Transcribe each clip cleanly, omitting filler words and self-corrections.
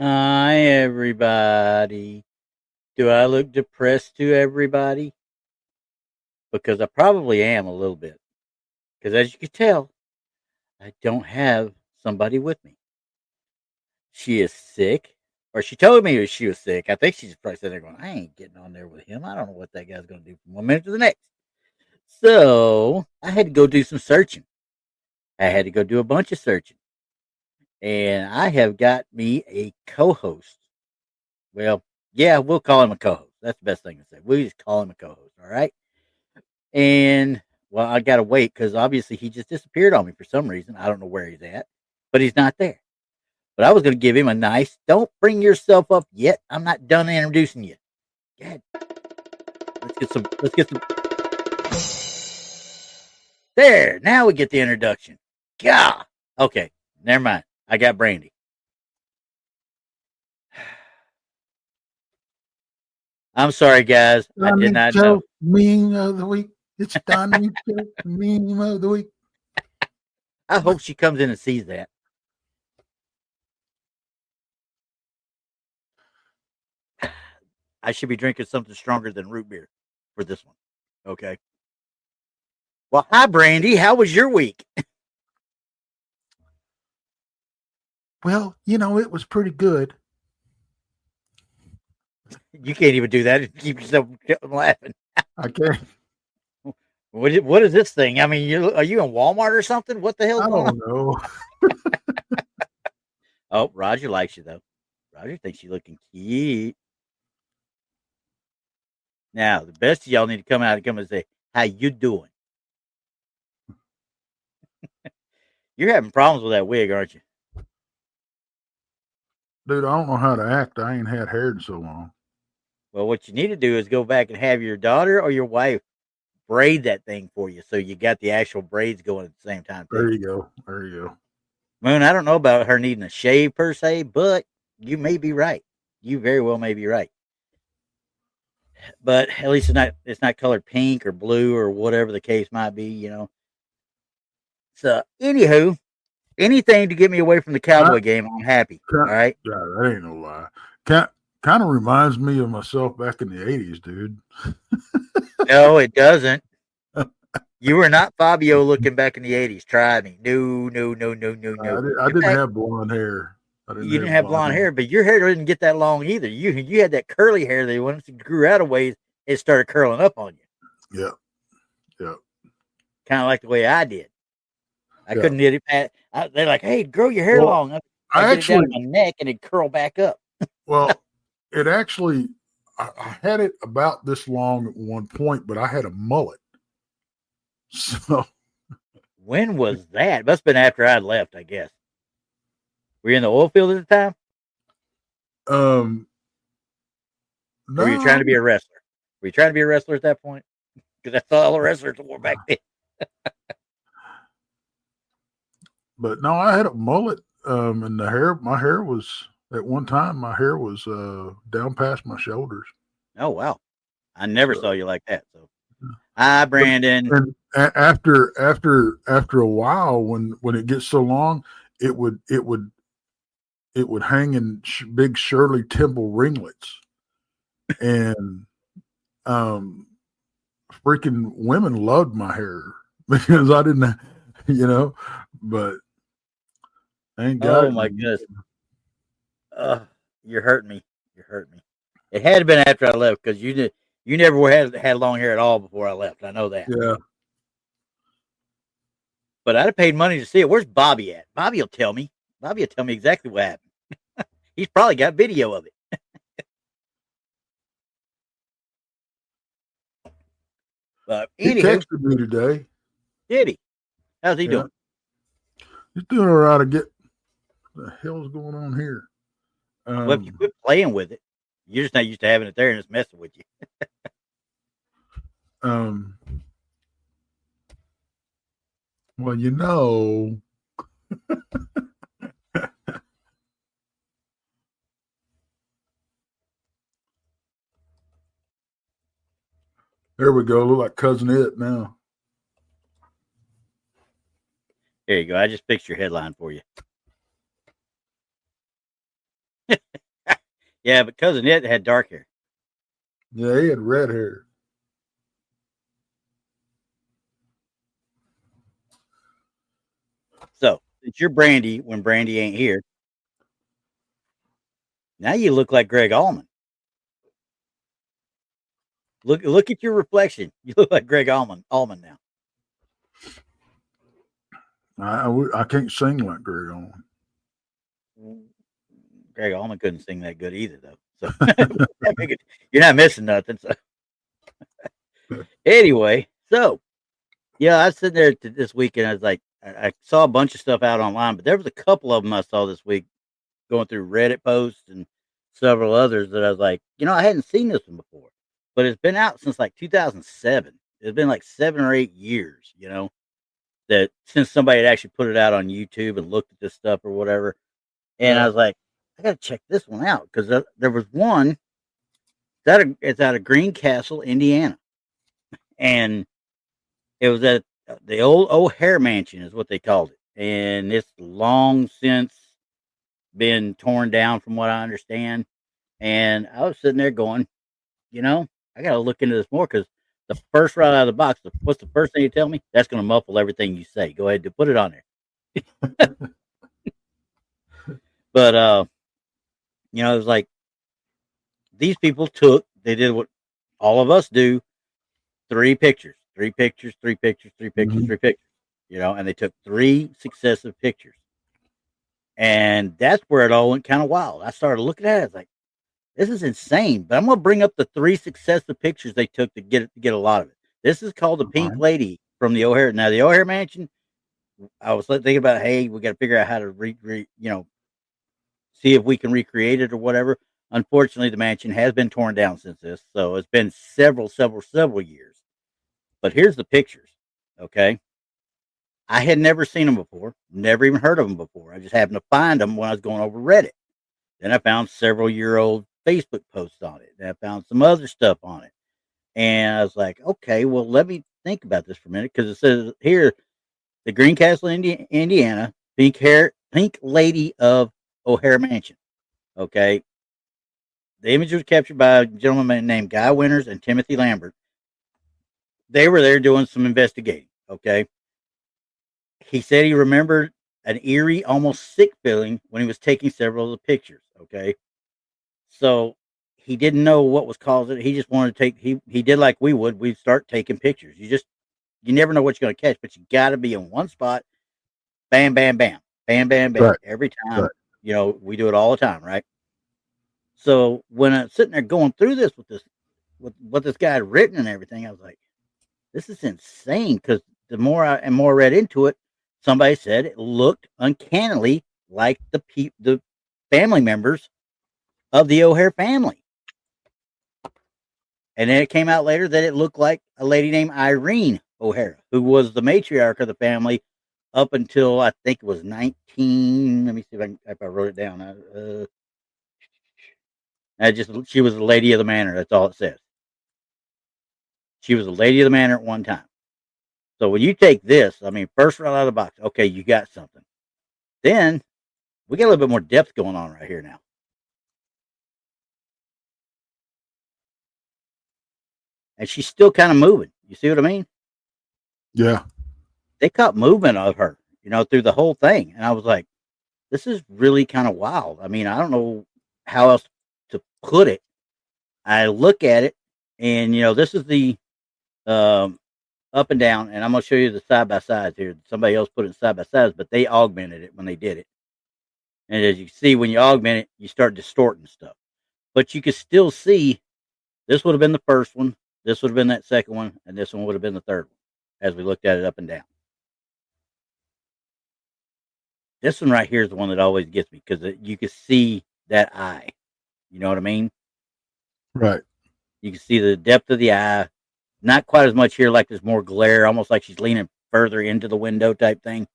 Hi, everybody. Do I look depressed to everybody? Because I probably am a little bit. Because as you can tell, I don't have somebody with me. She is sick, or she told me she was sick. I think she's probably sitting there going, I ain't getting on there with him. I don't know what that guy's going to do from one minute to the next. So I had to go do some searching. I had to go do a bunch of searching. And I have got me a co host. Well, yeah, we'll call him a co host. That's the best thing to say. We'll just call him a co host. All right. And well, I got to wait because obviously he just disappeared on me for some reason. I don't know where he's at, but he's not there. But I was going to give him a nice, don't bring yourself up yet. I'm not done introducing you. Go ahead. Let's get some. There. Now we get the introduction. God. Okay. Never mind. I got Brandy. I'm sorry, guys. I did Donnie not know. Joe, meme of the week. It's Donnie Joe, meme of the week. I hope she comes in and sees that. I should be drinking something stronger than root beer for this one. Okay. Well, hi, Brandy. How was your week? Well, it was pretty good. You can't even do that and keep yourself laughing. I can't. What is this thing? I mean, are you in Walmart or something? What the hell's I going on? don't know. Oh, Roger likes you though. Roger thinks you're looking cute. Now, the best of y'all need to come out and say, "How you doing?" You're having problems with that wig, aren't you? Dude, I don't know how to act. I ain't had hair in so long. Well, what you need to do is go back and have your daughter or your wife braid that thing for you, so you got the actual braids going at the same time too. There you go. There you go. Moon, I don't know about her needing a shave per se, but you may be right. You very well may be right. But at least it's not colored pink or blue or whatever the case might be. So anywho, anything to get me away from the I, Cowboy game, I'm happy. All right. yeah, that ain't no lie. Kind of reminds me of myself back in the 80s, dude. No, it doesn't. You were not Fabio looking back in the '80s. Try me. No, no, no, no, no, no. I In didn't fact, have blonde hair. I didn't you didn't have have blonde blonde hair. hair, but your hair didn't get that long either. You had that curly hair that once it grew out of ways, it started curling up on you. Yeah. Yeah. Kind of like the way I did. I Yeah. couldn't get it past. They're like, "Hey, grow your hair Well, long." I I get it down actually, to my neck and it curl back up. well, it actually, I had it about this long at one point, but I had a mullet. So, When was that? Must have been after I'd left, I guess. Were you in the oil field at the time? um, Or were you trying no, to be a wrestler? Were you trying to be a wrestler at that point? Because that's all the wrestlers wore back then. but no, I had a mullet. And my hair was at one time, my hair was down past my shoulders. Oh, wow. I never saw So, you like that. So, hi, but Brandon. and after a while, when it gets so long, it would it would it would hang in big Shirley Temple ringlets, and um freaking women loved my hair because I didn't, you know, but I ain't got Oh, it no my more. goodness. You're hurting me. You're hurting me. It had been after I left because you never had long hair at all before I left. I know that. Yeah, But I'd have paid money to see it. Where's Bobby at? Bobby will tell me. Bobby will tell me exactly what happened. He's probably got video of it. But he anywho, texted me today. did he? How's he Yeah, doing? he's doing all right. To get what the hell's going on here. Well, if you Um, quit playing with it, you're just not used to having it there and it's messing with you. um, well, you know, there we go. Look like cousin it now. There you go. I just fixed your headline for you. Yeah, but cousin Ed had dark hair. Yeah, he had red hair. So it's your Brandy when Brandy ain't here. Now you look like Greg Allman. Look at your reflection. You look like Greg Allman now. I can't sing like Greg Owen. Greg Allman couldn't sing that good either, though. So you're not missing nothing. So anyway, so yeah, I was sitting there this weekend. I was like, I saw a bunch of stuff out online, but there was a couple of them I saw this week going through Reddit posts and several others that I was like, I hadn't seen this one before, but it's been out since like 2007. It's been like 7 or 8 years, that since somebody had actually put it out on YouTube and looked at this stuff or whatever. And I was like, I got to check this one out because there was one it's out of Greencastle, Indiana, and it was at the old O'Hare Mansion, is what they called it, and it's long since been torn down, from what I understand. And I was sitting there going, I got to look into this more because the first right out of the box, what's the first thing you tell me? That's going to muffle everything you say. Go ahead and put it on there. But it was like these people they did what all of us do: three pictures, three pictures, three pictures, three pictures, three pictures. And they took three successive pictures, and that's where it all went kind of wild. I started looking at it, I was like, this is insane. But I'm gonna bring up the three successive pictures they took to get a lot of it. This is called the Pink Lady from the O'Hare. Now the O'Hare Mansion, I was thinking about, hey, we got to figure out how to see if we can recreate it or whatever. Unfortunately, the mansion has been torn down since this, so it's been several years. But here's the pictures. Okay, I had never seen them before, never even heard of them before. I just happened to find them when I was going over Reddit. Then I found several-year-old Facebook posts on it. Then I found some other stuff on it. And I was like, okay, well, let me think about this for a minute, because it says here, the Greencastle, Indiana, Pink Lady of O'Hare Mansion. Okay. The image was captured by a gentleman named Guy Winters and Timothy Lambert. They were there doing some investigating. Okay. He said he remembered an eerie, almost sick feeling when he was taking several of the pictures. Okay. So he didn't know what was causing it. He just wanted to take, he did like we would. We'd start taking pictures. You never know what you're going to catch, but you got to be in one spot. Bam, bam, bam, bam, bam, bam. Right. Every time, right. We do it all the time. Right. So when I'm sitting there going through this with what this guy had written and everything, I was like, this is insane. Because the more I read into it, somebody said it looked uncannily like the family members of the O'Hare family. And then it came out later that it looked like a lady named Irene O'Hara, who was the matriarch of the family up until I think it was 19. Let me see if I wrote it down. She was the lady of the manor. That's all it says. She was a lady of the manor at one time. So when you take this, first right out of the box, okay, you got something. Then we got a little bit more depth going on right here now. And she's still kind of moving. You see what I mean? Yeah. They caught movement of her, through the whole thing. And I was like, this is really kind of wild. I don't know how else to put it. I look at it, and this is the up and down, and I'm gonna show you the side by sides here. Somebody else put it side by sides, but they augmented it when they did it. And as you see, when you augment it, you start distorting stuff. But you can still see this would have been the first one, this would have been that second one, and this one would have been the third one as we looked at it up and down. This one right here is the one that always gets me because you can see that eye. You know what I mean? Right. You can see the depth of the eye. Not quite as much here, like there's more glare, almost like she's leaning further into the window type thing.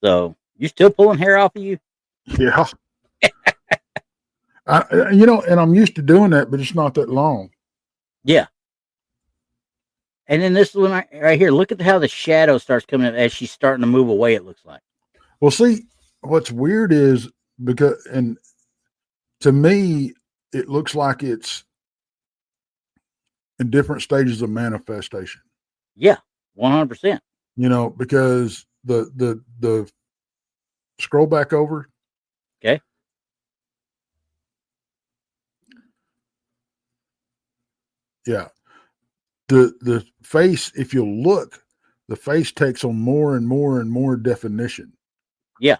So, you still pulling hair off of you? Yeah. And I'm used to doing that, but it's not that long. Yeah. And then this one right here, look at how the shadow starts coming up as she's starting to move away, it looks like. Well, see, what's weird is because, and to me, it looks like it's in different stages of manifestation. Yeah, 100%. Because the scroll back over. Okay. Yeah. The face, if you look, the face takes on more and more and more definition. Yeah.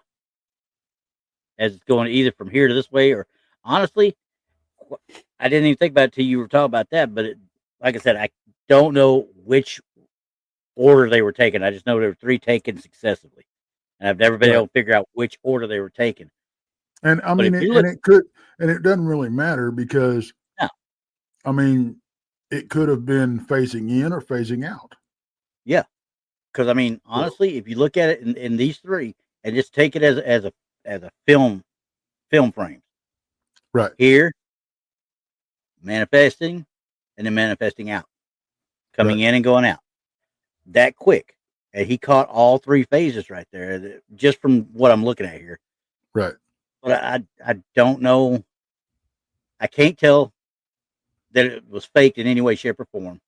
As it's going either from here to this way, or honestly, I didn't even think about it till you were talking about that. But like I said, I don't know which order they were taken. I just know there were 3 taken successively, and I've never been Right. able to figure out which order they were taken. And I But mean, if you look, it doesn't really matter because, no, I mean, it could have been phasing in or phasing out. yeah, because I mean, So, honestly, if you look at it in these 3 and just take it as a film frame right, here, manifesting, and then manifesting out, coming right, in and going out that quick. And he caught all 3 phases right there, just from what I'm looking at here. right, But I don't know. I can't tell that it was faked in any way, shape, or form.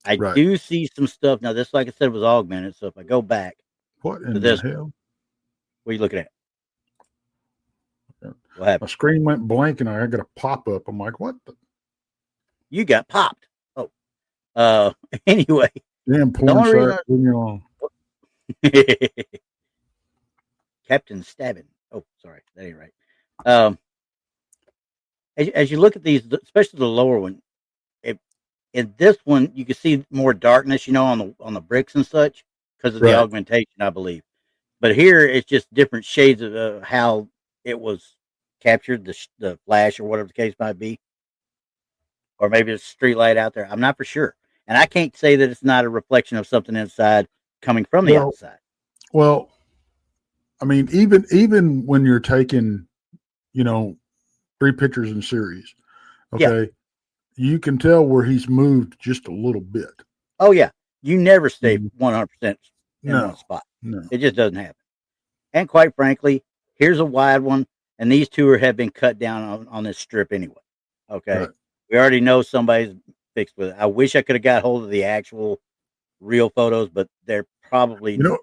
I right. do see some stuff now. This, like I said, was augmented. So if I go back What to in the this one, hell? what are you looking at? What happened? My screen went blank and I got a pop up. I'm like, what? You got popped. Oh, anyway, Damn the porn only site. reason Leave me alone. Captain Stabbing. Oh, sorry, that ain't right. Um, as you look at these, especially the lower one, it, in this one you can see more darkness, on the bricks and such because of the Right. augmentation, I believe. But here it's just different shades of how it was captured, the flash or whatever the case might be, or maybe it's a street light out there. I'm not for sure, and I can't say that it's not a reflection of something inside coming from the Well, outside. well, I mean, even when you're taking, you know, 3 pictures in series, Yeah. okay, you can tell where he's moved just a little bit. Oh yeah. You never stay Mhm. 100% in one No, spot. no. It just doesn't happen. And quite frankly, here's a wide one, and these 2 have been cut down on this strip anyway. Okay, Right. we already know somebody's fixed with it. I wish I could have got hold of the actual real photos, but they're You probably know,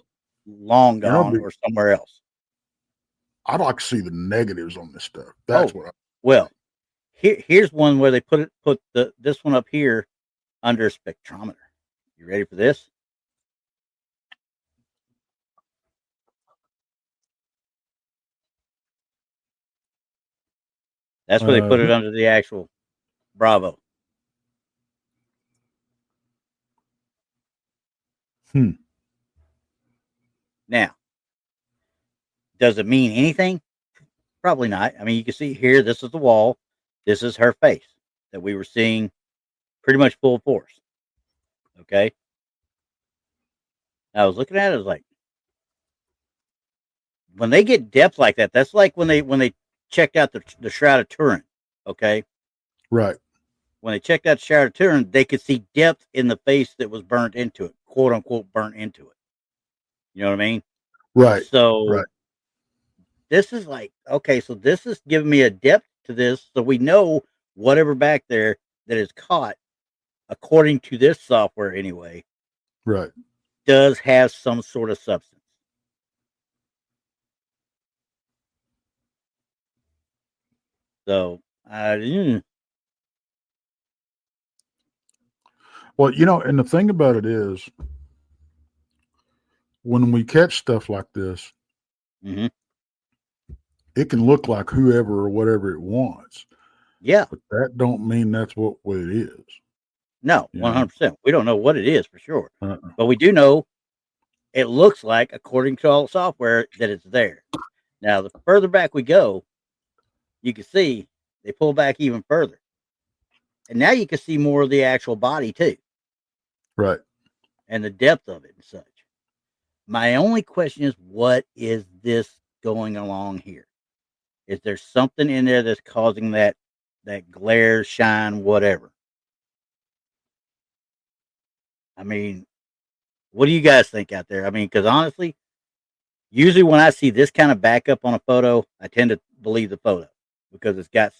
long you know, gone or somewhere else. I'd like to see the negatives on this stuff. That's Oh, what I well, here's one where they put this one up here under spectrometer. You ready for this? That's where they put it under the actual Bravo. hmm. Now, does it mean anything? Probably not. I mean, you can see here, this is the wall. This is her face that we were seeing pretty much full force. Okay. I was looking at it, I was like, when they get depth like that, that's like when they checked out the Shroud of Turin. Okay. Right. When they checked out the Shroud of Turin, they could see depth in the face that was burnt into it, quote unquote, burnt into it. You know what I mean? Right. So Right. this is like, okay, so this is giving me a depth to this. So we know whatever back there that is caught, according to this software anyway, Right. does have some sort of substance. So, Well, and the thing about it is when we catch stuff like this, mm-hmm. it can look like whoever or whatever it wants, Yeah, but that don't mean that's what it is. no, You know. 100%. We don't know what it is for sure, Uh-uh. but we do know it looks like, according to all the software, that it's there. Now, the further back we go, you can see they pull back even further, and now you can see more of the actual body too, Right. and the depth of it and such. My only question is, what is this going along here? Is there something in there that's causing that glare, shine, whatever? I mean, what do you guys think out there? I mean, because honestly, usually when I see this kind of backup on a photo, I tend to believe the photo. because it's got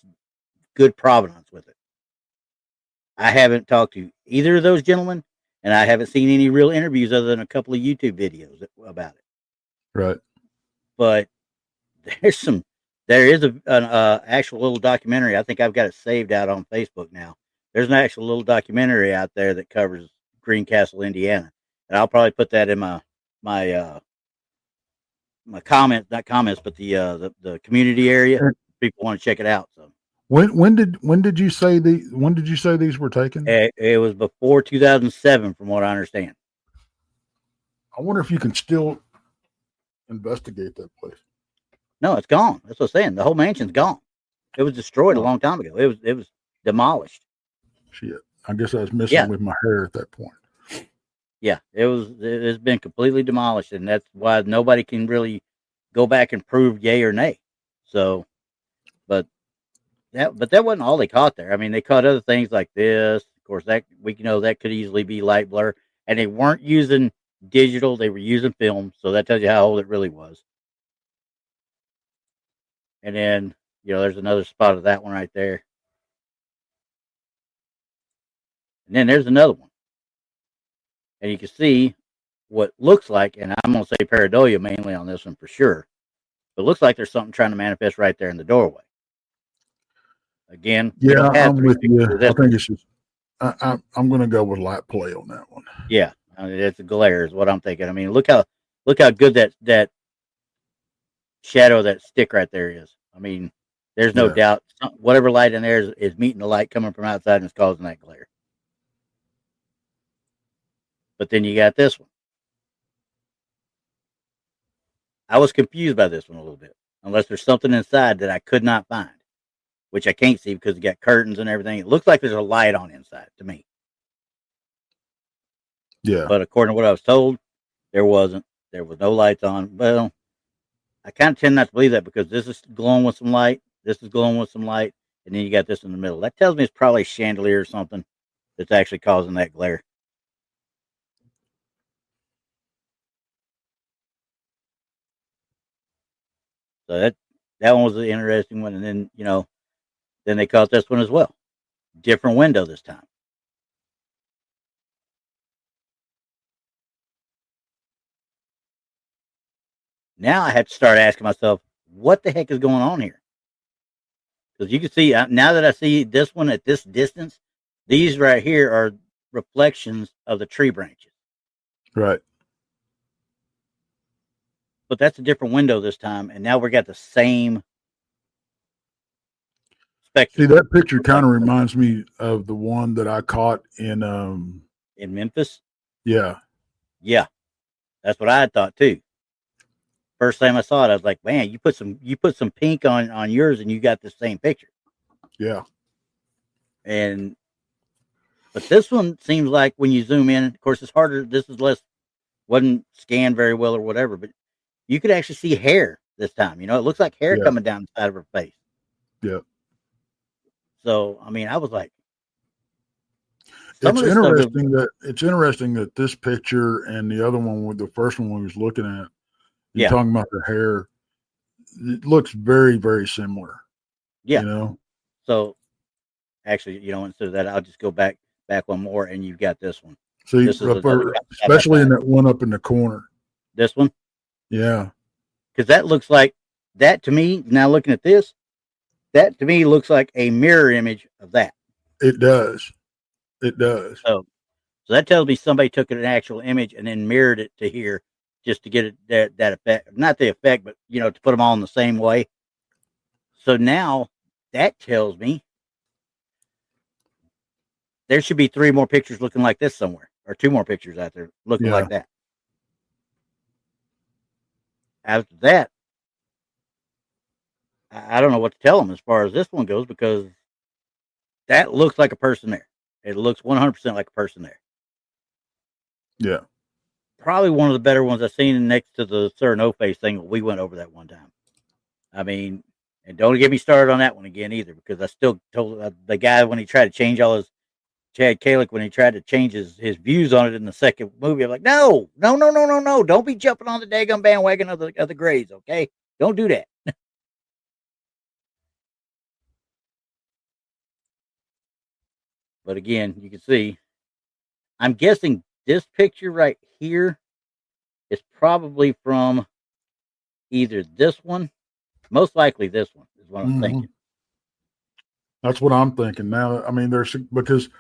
good provenance with it. I haven't talked to either of those gentlemen, and I haven't seen any real interviews other than a couple of YouTube videos about it. Right. But there is an actual little documentary. I think I've got it saved out on Facebook now. There's an actual little documentary out there that covers Greencastle, Indiana, and I'll probably put that in my comments, not comments, but the community area. People want to check it out. So when did you say these were taken? it was before 2007, from what I understand. I wonder if you can still investigate that place. No, it's gone. That's what I'm saying. The whole mansion's gone. It was destroyed a long time ago. It was demolished. Shit. I guess I was messing with my hair at that point. Yeah, it's been completely demolished, and that's why nobody can really go back and prove yay or nay. So, but that wasn't all they caught there. I mean, they caught other things like this. Of course, that we know that could easily be light blur, and they weren't using digital; they were using film. So that tells you how old it really was. And then, there's another spot of that one right there. And then there's another one. And you can see what looks like, and I'm going to say pareidolia mainly on this one for sure. But it looks like there's something trying to manifest right there in the doorway. Again, yeah, I'm with you. I think it's just, I'm going to go with light play on that one. Yeah, I mean, it's a glare is what I'm thinking. I mean, look how good that shadow, that stick right there is. I mean, there's no doubt whatever light in there is meeting the light coming from outside and it's causing that glare. But then you got this one. I was confused by this one a little bit, unless there's something inside that I could not find, which I can't see because it got curtains and everything. It looks like there's a light on inside to me. Yeah. But according to what I was told, there wasn't. There was no lights on. Well, I kind of tend not to believe that because this is glowing with some light. This is glowing with some light. And then you got this in the middle. That tells me it's probably a chandelier or something that's actually causing that glare. So that one was an interesting one. And then, then they caught this one as well. Different window this time. Now I have to start asking myself, what the heck is going on here? Because you can see, now that I see this one at this distance, these right here are reflections of the tree branches. Right. But that's a different window this time, and now we got the same spectrum. See, that picture kind of reminds me of the one that I caught in Memphis. Yeah. Yeah, that's what I had thought too. First time I saw it, I was like, "Man, you put some pink on yours, and you got the same picture." Yeah. But this one seems like when you zoom in, of course, it's harder. This is wasn't scanned very well or whatever, but you could actually see hair this time. It looks like hair coming down the side of her face. Yeah. So, I mean, I was like, it's interesting that this picture and the other one, with the first one we was looking at, you're talking about the hair. It looks very, very similar. Yeah. So, actually, instead of that, I'll just go back one more, and you've got this one. See, especially in that one up in the corner. This one? Yeah. Because that looks like, that to me, now looking at this, that to me looks like a mirror image of that. It does. It does. So that tells me somebody took an actual image and then mirrored it to here just to get it that effect. Not the effect, but, to put them all in the same way. So now that tells me there should be 3 more pictures looking like this somewhere, or 2 more pictures out there looking like that. After that, I don't know what to tell them as far as this one goes, because that looks like a person there. It looks 100% like a person there. Yeah. Probably one of the better ones I've seen next to the Sir No Face thing. We went over that one time. I mean, and don't get me started on that one again either, because I still told the guy when he tried to change all his, Chad Kalick, when he tried to change his views on it in the second movie, I'm like, no, don't be jumping on the daggum bandwagon of the Grays, okay? Don't do that. But again, you can see. I'm guessing this picture right here is probably from either this one, most likely this one is what I'm Mm-hmm. thinking. That's what I'm thinking now. I mean, there's because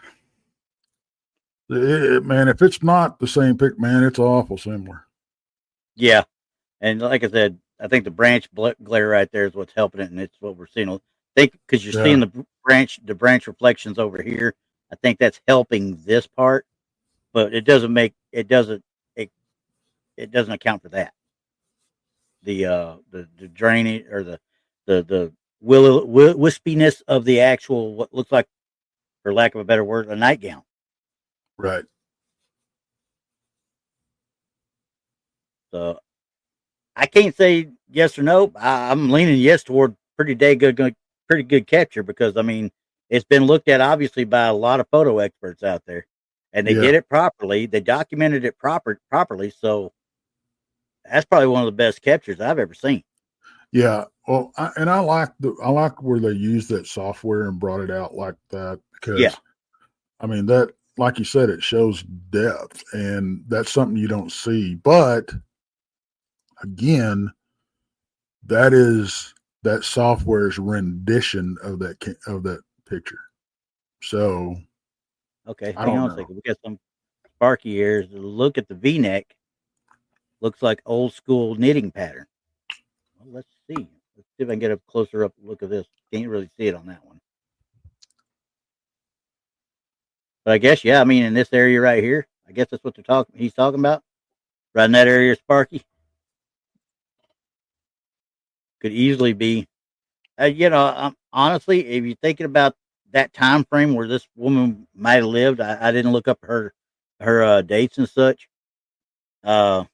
man, if it's not the same pic, man, it's awful similar. Yeah, and like I said, I think the branch glare right there is what's helping it, and it's what we're seeing. I think because you're Yeah, seeing the branch reflections over here. I think that's helping this part, but it it doesn't account for that. The draining or the wispiness of the actual what looks like, for lack of a better word, a nightgown. right. So I can't say yes or no. I'm leaning yes toward pretty good catcher because I mean it's been looked at obviously by a lot of photo experts out there, and they Yeah, did it properly. They documented it properly. So that's probably one of the best catchers I've ever seen. yeah. Well, I like where they used that software and brought it out like that Yeah. because I mean that, like you said, it shows depth, and that's something you don't see. But again, that software's rendition of that picture. So Okay. I Hang don't on a know. second. We got some Sparky ears. Look at the V-neck. Looks like old school knitting pattern. Well, let's see. Let's see if I can get a closer up look of this. Can't really see it on that one. But I guess, yeah, I mean, in this area right here, I guess that's what he's talking about. Right in that area, Sparky could easily be. Honestly, if you're thinking about that time frame where this woman might have lived, I didn't look up her dates and such. Uh,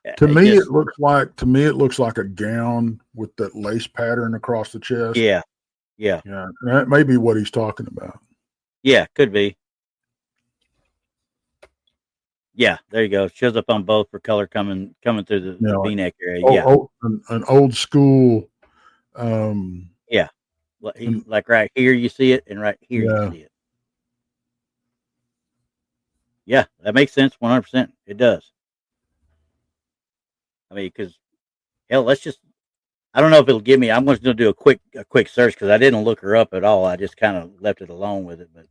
it just, To me it looks like a gown with that lace pattern across the chest. yeah, yeah, Yeah, that may be what he's talking about. yeah, could be. Yeah, there you go. It shows up on both for color coming through You the know, V neck area. oh, Yeah, oh an old school. Um, yeah. and, Like right here you see it, and right here you yeah, see it. Yeah, that makes sense. 100%. It does. I mean, because hell, let's just. I don't know if it'll give me. I'm just going to do a quick search because I didn't look her up at all. I just kind of left it alone with it. But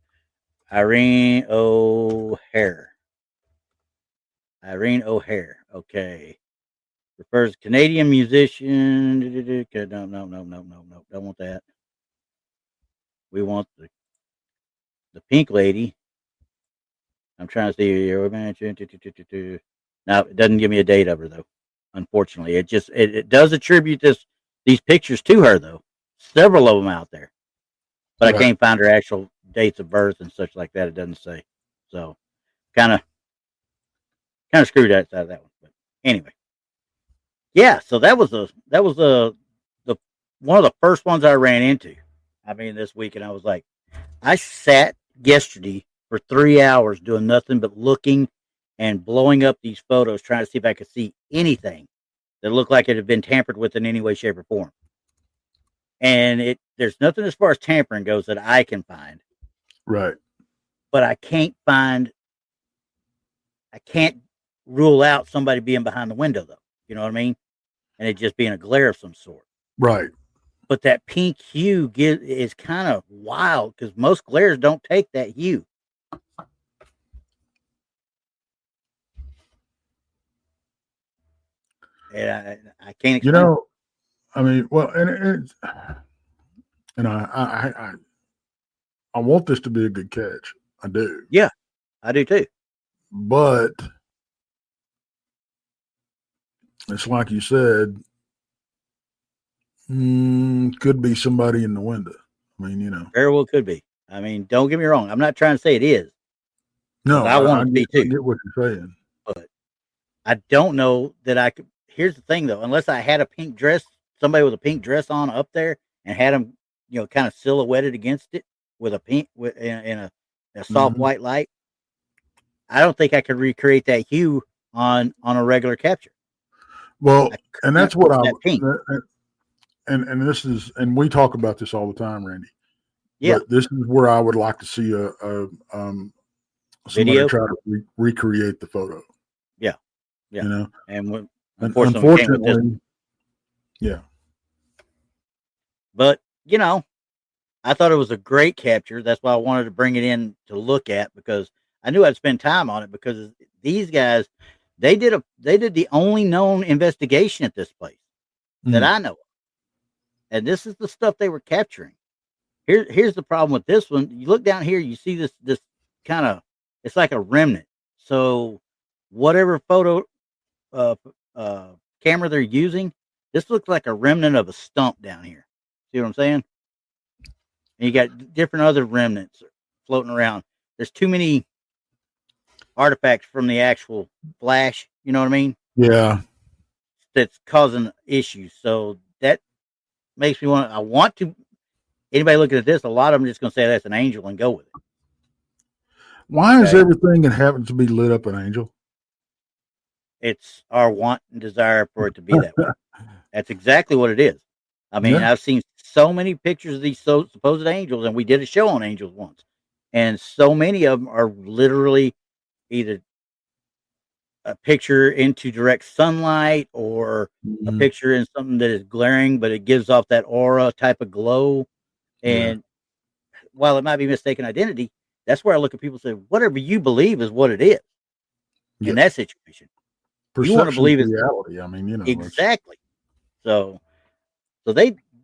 Irene O'Hare. Irene O'Hare. Okay. Refers to Canadian musician. No, no, no, no, no, no. Don't want that. We want the pink lady. I'm trying to see here. No, it doesn't give me a date of her though. Unfortunately, it does attribute these pictures to her though. Several of them out there, but I right. can't find her actual dates of birth and such like that. It doesn't say. So kind of screwed out of that one. But anyway, yeah. So that was the one of the first ones I ran into. I mean, this week, and I was like, I sat yesterday for 3 hours doing nothing but looking and blowing up these photos, trying to see if I could see anything that looked like it had been tampered with in any way, shape, or form. And there's nothing as far as tampering goes that I can find, Right. but I can't rule out somebody being behind the window though. You know what I mean? And it just being a glare of some sort. Right. But that pink hue is kind of wild because most glares don't take that hue. And I can't You explain it. know, I mean, well, and I want this to be a good catch. I do, Yeah, I do too. but it's like you said, could be somebody in the window. I mean, you know. Very well could be. I mean, don't get me wrong. I'm not trying to say it is because No, I want it to be I too. get what you're saying. But I don't know that I could. Here's the thing though, unless I had a pink dress, somebody with a pink dress on up there, and had them, kind of silhouetted against it with a pink in a soft Hmm. white light, I don't think I could recreate that hue on a regular capture. Well, I could and not that's what that pink. and this is, and we talk about this all the time, Randy. Yeah. But this is where I would like to see somebody Video. try to recreate the photo. Yeah. Yeah. You know, And and unfortunately, we can't with this. unfortunately, yeah, But I thought it was a great capture. That's why I wanted to bring it in to look at, because I knew I'd spend time on it, because these guys, they did the only known investigation at this place that mm, I know of. And this is the stuff they were capturing. Here's the problem with this one. You look down here, you see this kind of, it's like a remnant. So whatever photo uh, uh, camera they're using, this looks like a remnant of a stump down here. See what I'm saying? And you got different other remnants floating around. There's too many artifacts from the actual flash. You know what I mean? yeah. That's causing issues. So that makes me want. I want to. Anybody looking at this, a lot of them just going to say that's an angel and go with it. Why is Okay, everything that happens to be lit up an angel? it's our want and desire for it to be that way. That's exactly what it is. I mean, Yeah. I've seen so many pictures of these supposed angels, and we did a show on angels once, and so many of them are literally either a picture into direct sunlight or a Mhm. picture in something that is glaring, but it gives off that aura type of glow. Yeah. And while it might be mistaken identity, that's where I look at people and say, whatever you believe is what it is Yeah. in that situation. You want to Perception is believe it's reality. I mean, it's exactly. So, so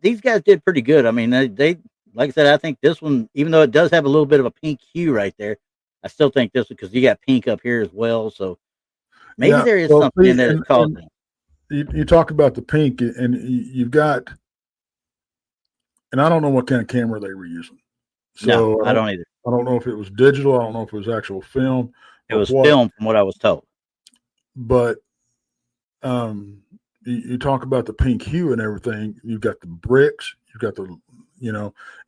these guys did pretty good. I mean, they like I said, I think this one, even though it does have a little bit of a pink hue right there, I still think this one, because you got pink up here as well. So maybe yeah. there is Well, something in see, there that's and causing. you talk about the pink, and you've got, and I don't know what kind of camera they were using. No, So I don't either. I don't know if it was digital. I don't know if it was actual film It or was what. filmed from what I was told. But you talk about the pink hue and everything. You've got the bricks. You've got the,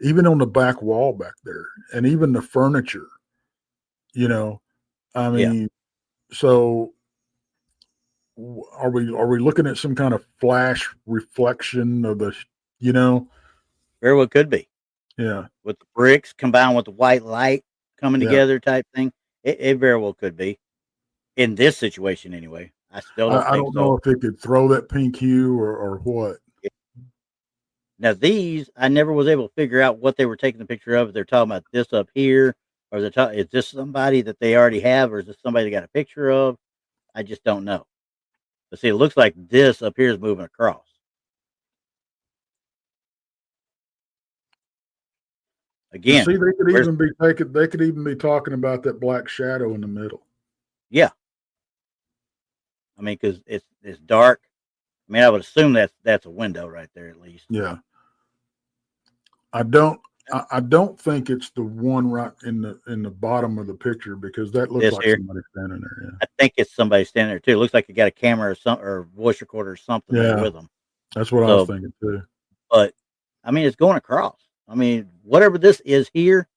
even on the back wall back there, and even the furniture. You know, I Yeah, mean, so are we looking at some kind of flash reflection of the, you know? very well could be, Yeah, with the bricks combined with the white light coming yeah. together type thing. It very well could be in this situation anyway. I still don't I think don't know so. if it could throw that pink hue or what. Now these, I never was able to figure out what they were taking the picture of. If they're talking about this up here, or is this somebody that they already have, or is this somebody they got a picture of? I just don't know. But see, it looks like this up here is moving across. And Again, see, they could where's even be taking. They could even be talking about that black shadow in the middle. yeah? I mean, because it's dark. I mean, I would assume that's a window right there at least. Yeah, I don't. I don't think it's the one right in the bottom of the picture, because that looks This like here, somebody standing there. I think it's somebody standing there too. It looks like you got a camera or some or voice recorder or something Yeah, there yeah. with them. That's what I was So, thinking too. but I mean, it's going across. I mean, whatever this is here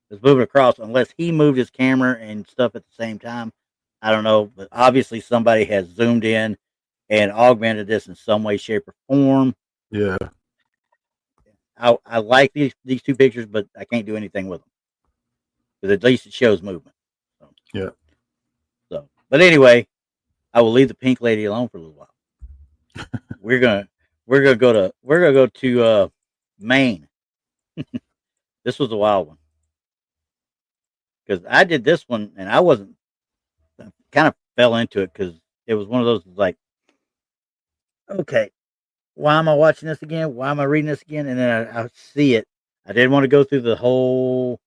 is moving across, unless he moved his camera and stuff at the same time. I don't know, but obviously somebody has zoomed in and augmented this in some way, shape, or form. Yeah, I like these two pictures, but I can't do anything with them, because at least it shows movement. So, yeah. but anyway, I will leave the pink lady alone for a little while. We're gonna we're gonna go to Maine. This was a wild one, because I did this one and I wasn't, kind of fell into it because it was one of those like, okay, why am I watching this again? Why am I reading this again? And then I see it. I didn't want to go through the whole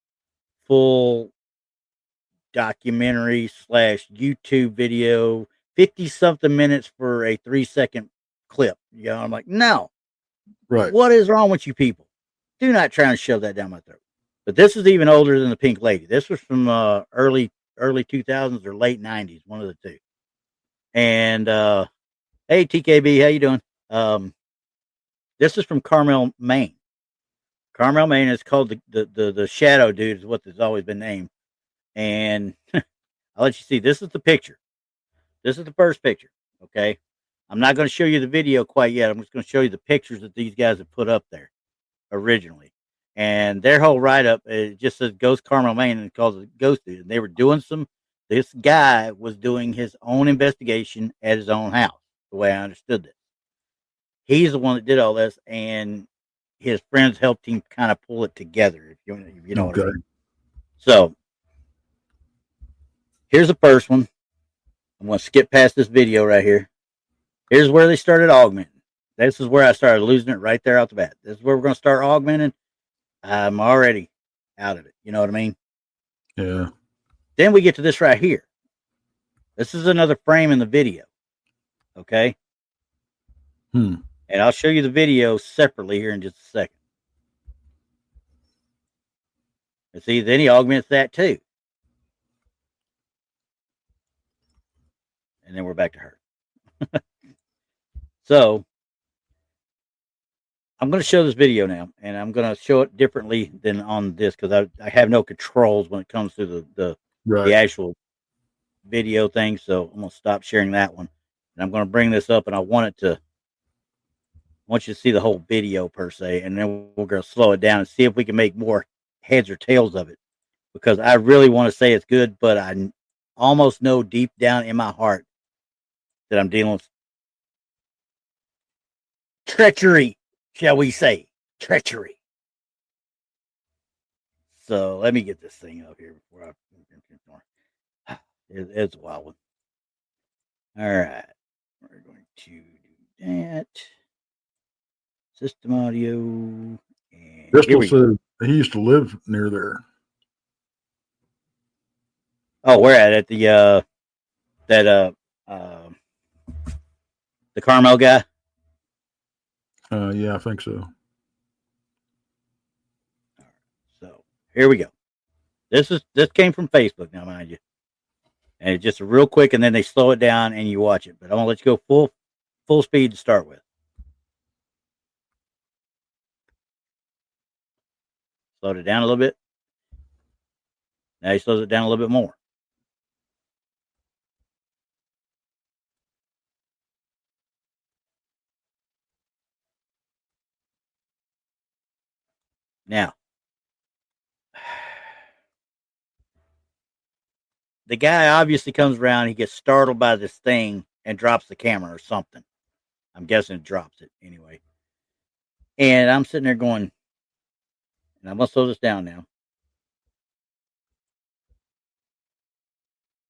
full documentary slash YouTube video, 50 something minutes for a 3 second clip. You know, I'm like, no, Right. what is wrong with you people? Do not try and shove that down my throat. But this is even older than the Pink Lady. This was from early 2000s or late 90s, one of the two. And hey TKB, how you doing? Um, this is from Carmel, Maine. Carmel, Maine is called the Shadow Dude, is what has always been named. And I'll let you see. This is the picture. This is the first picture. Okay. I'm not going to show you the video quite yet. I'm just going to show you the pictures that these guys have put up there originally. and their whole write up it just says Ghost Carmel, Maine, and calls it Ghosted. And they were doing some. This guy was doing his own investigation at his own house. The way I understood this, he's the one that did all this, and his friends helped him kind of pull it together. If you know what I Okay. mean. So here's the first one. I'm going to skip past this video right here. Here's where they started augmenting. This is where I started losing it right there out the bat. This is where we're going to start augmenting. I'm already out of it. You know what I mean? Yeah. Then we get to this right here. This is another frame in the video. Okay. And I'll show you the video separately here in just a second. And see, then he augments that too. And then we're back to her. So I'm going to show this video now, and I'm going to show it differently than on this because I have no controls when it comes to the actual video thing. So I'm going to stop sharing that one, and I'm going to bring this up, and I want you to see the whole video per se, and then we're going to slow it down and see if we can make more heads or tails of it because I really want to say it's good, but I almost know deep down in my heart that I'm dealing with treachery, shall we say. Treachery. So let me get this thing up here before it's a wild one. All right. We're going to do that. System audio. And Crystal said he used to live near there. Oh, we're at the Carmel guy. Yeah, I think so. So here we go. This came from Facebook now, mind you. And it's just real quick, and then they slow it down and you watch it. But I'm gonna let you go full speed to start with. Slowed it down a little bit. Now he slows it down a little bit more. Now, the guy obviously comes around. He gets startled by this thing and drops the camera or something. I'm guessing it drops it anyway. And I'm sitting there going, and I'm going to slow this down now.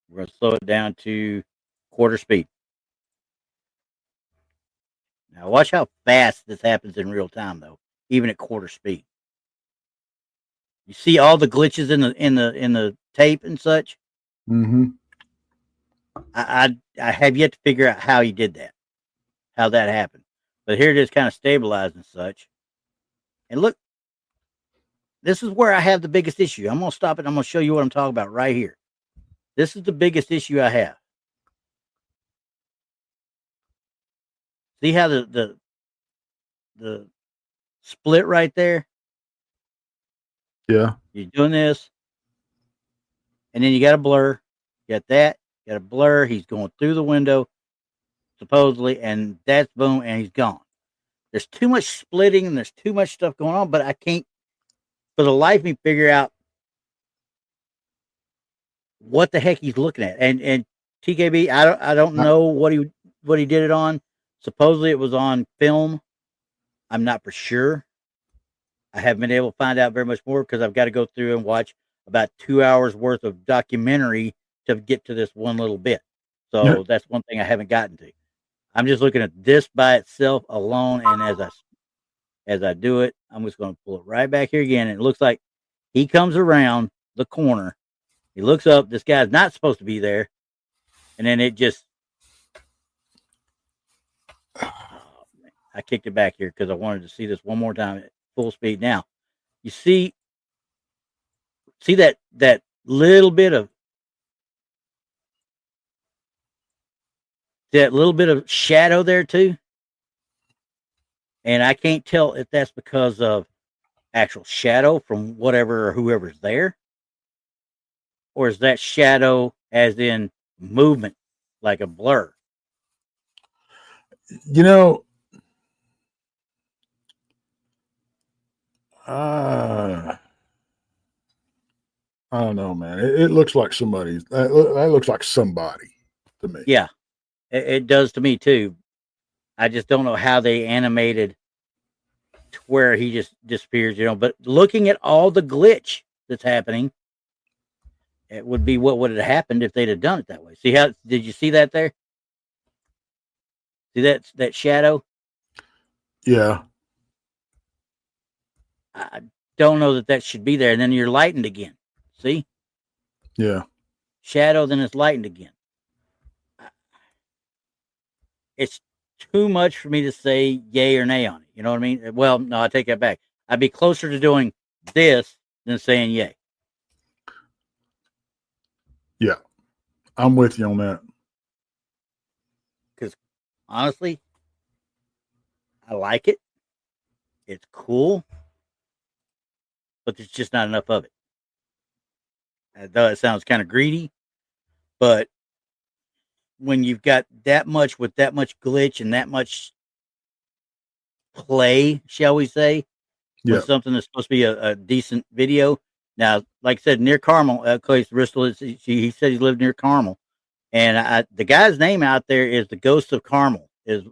We're going to slow it down to quarter speed. Now, watch how fast this happens in real time, though, even at quarter speed. You see all the glitches in the tape and such. Mm-hmm. I have yet to figure out how he did that, how that happened. But here it is, kind of stabilized and such. And look, this is where I have the biggest issue. I'm gonna stop it. I'm gonna show you what I'm talking about right here. This is the biggest issue I have. See how the split right there? Yeah. You're doing this, and then you got a blur. You got that. You got a blur. He's going through the window, supposedly, and that's boom, and he's gone. There's too much splitting and there's too much stuff going on, but I can't, for the life of me, figure out what the heck he's looking at. And TKB, I don't know what he did it on. Supposedly it was on film. I'm not for sure. I haven't been able to find out very much more because I've got to go through and watch about 2 hours worth of documentary to get to this one little bit. So that's one thing I haven't gotten to. I'm just looking at this by itself alone, and as I do it, I'm just going to pull it right back here again. And it looks like he comes around the corner. He looks up. This guy's not supposed to be there. And then it just, I kicked it back here because I wanted to see this one more time at full speed. Now, you see that little bit of, shadow there too? And I can't tell if that's because of actual shadow from whatever or whoever's there, or is that shadow as in movement, like a blur? I don't know, man. It looks like somebody. That looks like somebody to me. Yeah, it does to me too. I just don't know how they animated to where he just disappears, But looking at all the glitch that's happening, it would be what would have happened if they'd have done it that way. See how? Did you see that there? See that shadow? Yeah, I don't know that should be there. And then you're lightened again. See, yeah, shadow, then it's lightened again. It's too much for me to say yay or nay on it. You know what I mean? Well, no, I take that back. I'd be closer to doing this than saying yay. yeah. I'm with you on that. Because honestly, I like it. It's cool, but there's just not enough of it. Though it sounds kind of greedy, but when you've got that much with that much glitch and that much play, shall we say, Yeah, with something that's supposed to be a decent video. Now, like I said, near Carmel, Clay Bristol, he said he lived near Carmel, and the guy's name out there is the Ghost of Carmel. Is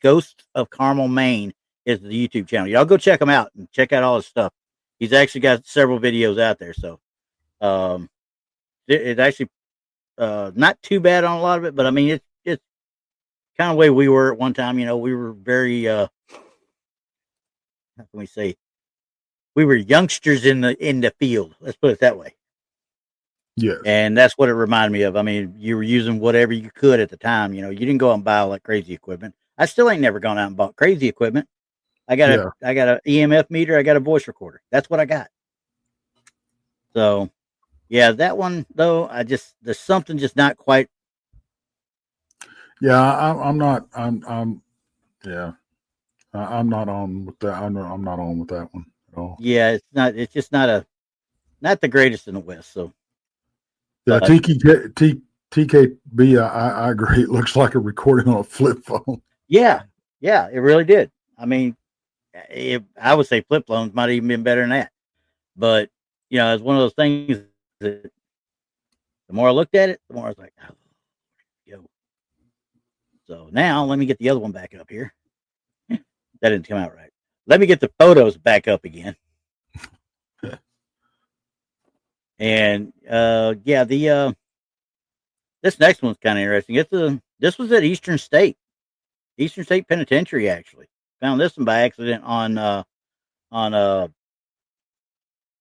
Ghost of Carmel, Maine is the YouTube channel. Y'all go check him out and check out all his stuff. He's actually got several videos out there, so um, it's actually not too bad on a lot of it. But I mean, it's kind of the way we were at one time. We were very how can we say, we were youngsters in the field. Let's put it that way. yes, And that's what it reminded me of. I mean, you were using whatever you could at the time. You didn't go out and buy all that crazy equipment. I still ain't never gone out and bought crazy equipment. I got yeah. a EMF meter. I got a voice recorder. That's what I got. So, yeah, that one though, there's something just not quite. Yeah, I'm not. Yeah, I'm not on with that. I'm not on with that one at all. Yeah, it's not. It's just not the greatest in the West. So, Yeah, but TKB. I agree. It looks like a recording on a flip phone. yeah, it really did. I mean, I would say flip phones might even been better than that. But it's one of those things that the more I looked at it, the more I was like, oh, yo. So now let me get the other one back up here. That didn't come out right. Let me get the photos back up again. And yeah, the this next one's kind of interesting. This was at Eastern State Penitentiary. Actually, found this one by accident on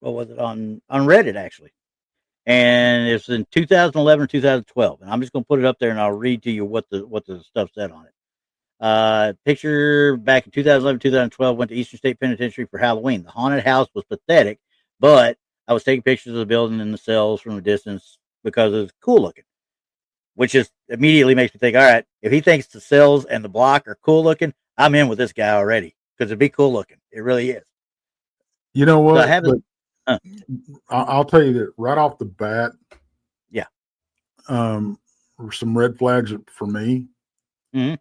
what was it on Reddit actually, and it's in 2011 or 2012. And I'm just gonna put it up there and I'll read to you what the stuff said on it. Picture back in 2011, 2012, went to Eastern State Penitentiary for Halloween. The haunted house was pathetic, but I was taking pictures of the building and the cells from a distance because it was cool looking, which just immediately makes me think, all right, if he thinks the cells and the block are cool looking, I'm in with this guy already because it'd be cool looking. It really is. You know So I what? haven't, But I'll tell you that right off the bat. yeah. Some red flags for me Mm-hmm.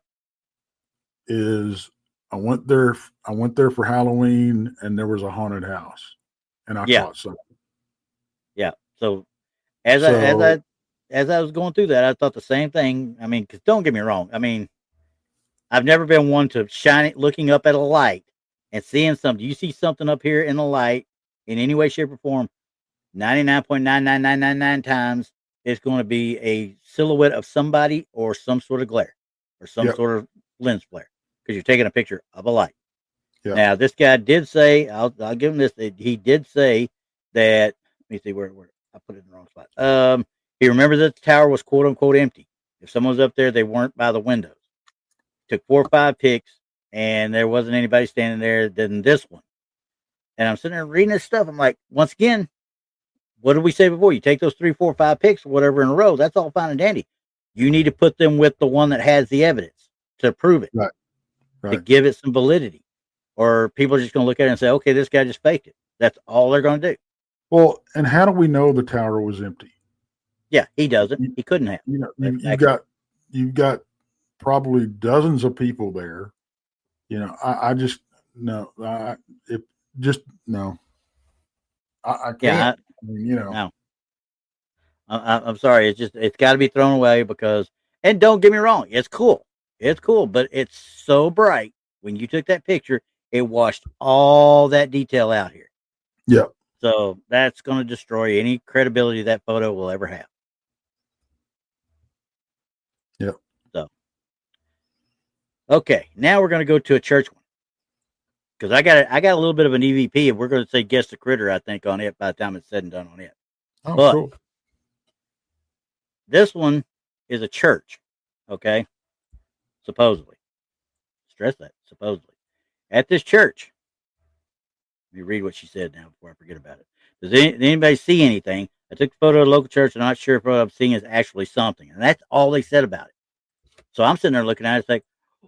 is I went there for Halloween and there was a haunted house and I Yeah. caught something. Yeah. So as I as So I as I was going through that, I thought the same thing. I mean, because don't get me wrong. I mean, I've never been one to shine it, looking up at a light and seeing something. You see something up here in the light in any way, shape, or form, 99.99999 times it's going to be a silhouette of somebody or some sort of glare or some yep, sort of lens flare because you're taking a picture of a light. yep. Now, this guy did say, I'll give him this. He did say that. Let me see where I put it in the wrong spot. He remembered that the tower was quote unquote empty. If someone was up there, they weren't by the windows. Took 4 or 5 pics, and there wasn't anybody standing there. Than this one, and I'm sitting there reading this stuff. I'm like, once again, what did we say before? You take those 3, 4, 5 pics or whatever in a row. That's all fine and dandy. You need to put them with the one that has the evidence to prove it, Right, to right. give it some validity. Or people are just going to look at it and say, okay, this guy just faked it. That's all they're going to do. Well, and how do we know the tower was empty? Yeah, he doesn't. He couldn't have. You've got probably dozens of people there. I just no. It just no. I can't. Yeah, I mean, you know. No, I'm sorry. It's got to be thrown away because. And don't get me wrong, it's cool, but it's so bright. When you took that picture, it washed all that detail out here. Yeah. So that's going to destroy any credibility that photo will ever have. Yeah. So, okay, now we're going to go to a church one because I got a little bit of an EVP, and we're going to say guess the critter. I think on it by the time it's said and done on it. Oh, But cool. this one is a church. Okay, supposedly. Stress that supposedly at this church. Let me read what she said now before I forget about it. Did anybody see anything? I took a photo of the local church. I'm not sure if what I'm seeing is actually something, and that's all they said about it. So I'm sitting there looking at it, it's like,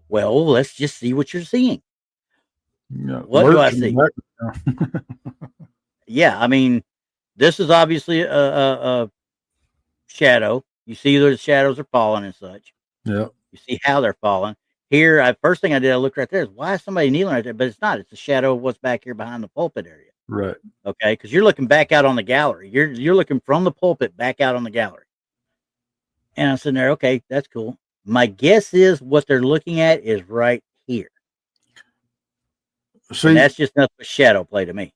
well, let's just see what you're seeing. Yeah. What do I Lurch in see? the background. Yeah, I mean, this is obviously a shadow. You see the shadows are falling and such. Yeah. You see how they're falling. Here, first thing I did, I looked right there. Is why is somebody kneeling right there? But it's not. It's a shadow of what's back here behind the pulpit area. Right. Okay, because you're looking back out on the gallery. You're looking from the pulpit back out on the gallery. And I'm sitting there. Okay, that's cool. My guess is what they're looking at is right here, and See, that's just nothing but shadow play to me.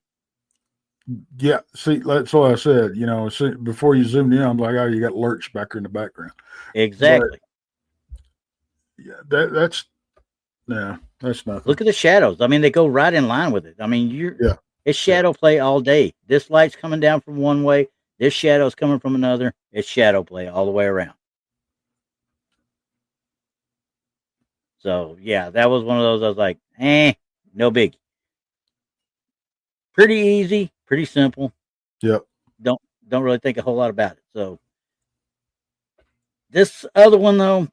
yeah. See, that's what I said. You know, see, before you zoomed in, I'm like, oh, you got Lurch back here in the background. But Exactly. yeah, that's nothing. Look at the shadows. I mean, they go right in line with it. I mean, Yeah. it's shadow play all day. This light's coming down from one way. This shadow's coming from another. It's shadow play all the way around. So yeah, that was one of those. I was like, no big. Pretty easy, pretty simple. Yep. Don't really think a whole lot about it. So this other one though,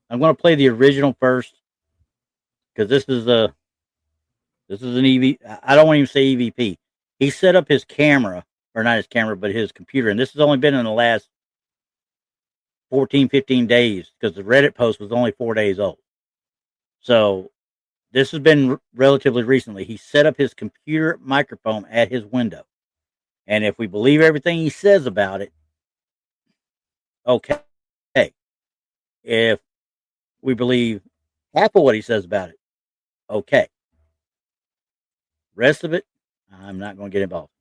I'm going to play the original first because this is an EV. I don't want to even say EVP. He set up his camera, or not his camera, but his computer, and this has only been in the last 14, 15 days because the Reddit post was only 4 days old. So this has been relatively recently. He set up his computer microphone at his window. And if we believe everything he says about it, okay. If we believe half of what he says about it, okay. Rest of it, I'm not going to get involved.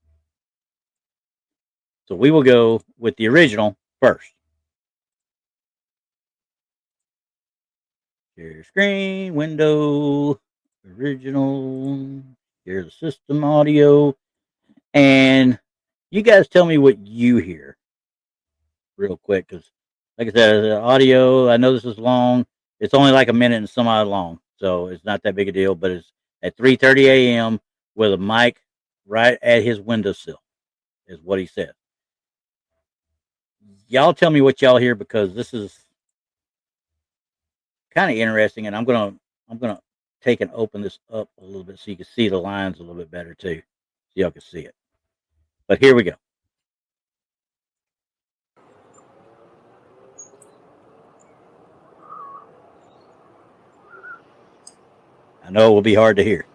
So we will go with the original first. Share screen, window, original, share the system audio, and you guys tell me what you hear real quick because, like I said, the audio, I know this is long. It's only like a minute and some odd long, so it's not that big a deal, but it's at 3:30 a.m. with a mic right at his windowsill, is what he said. Y'all tell me what y'all hear because this is kind of interesting, and I'm gonna take and open this up a little bit so you can see the lines a little bit better too, so y'all can see it. But here we go. I know it will be hard to hear.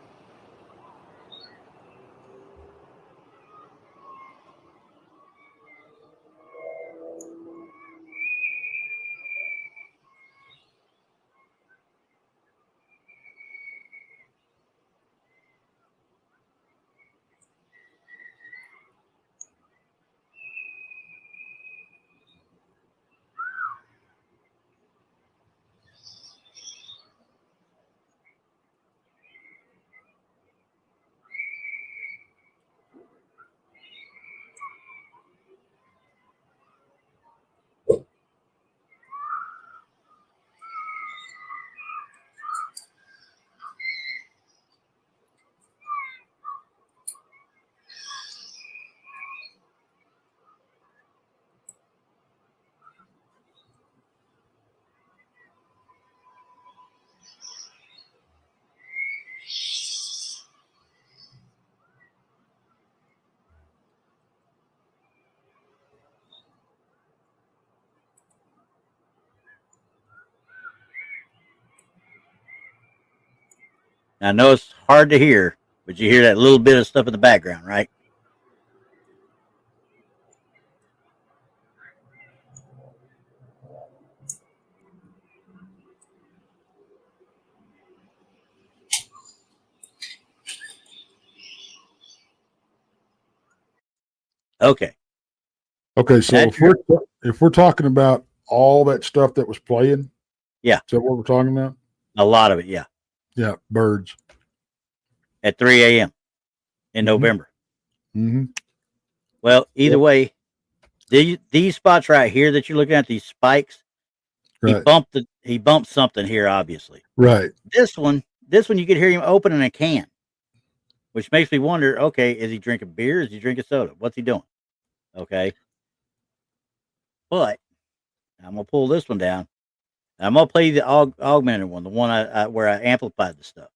Now, I know it's hard to hear, but you hear that little bit of stuff in the background, right? Okay. Okay, so if we're talking about all that stuff that was playing, yeah, is that what we're talking about? a lot of it. Yeah, Yeah, birds at 3 a.m. in November. Mm-hmm. Well, either Yep. way, these spots right here that you're looking at, these spikes, Right, he bumped something here, obviously. right. This one, you could hear him opening a can, which makes me wonder. Okay, is he drinking beer? Is he drinking soda? What's he doing? Okay, but I'm gonna pull this one down. I'm gonna play the augmented one, the one where I amplified the stuff.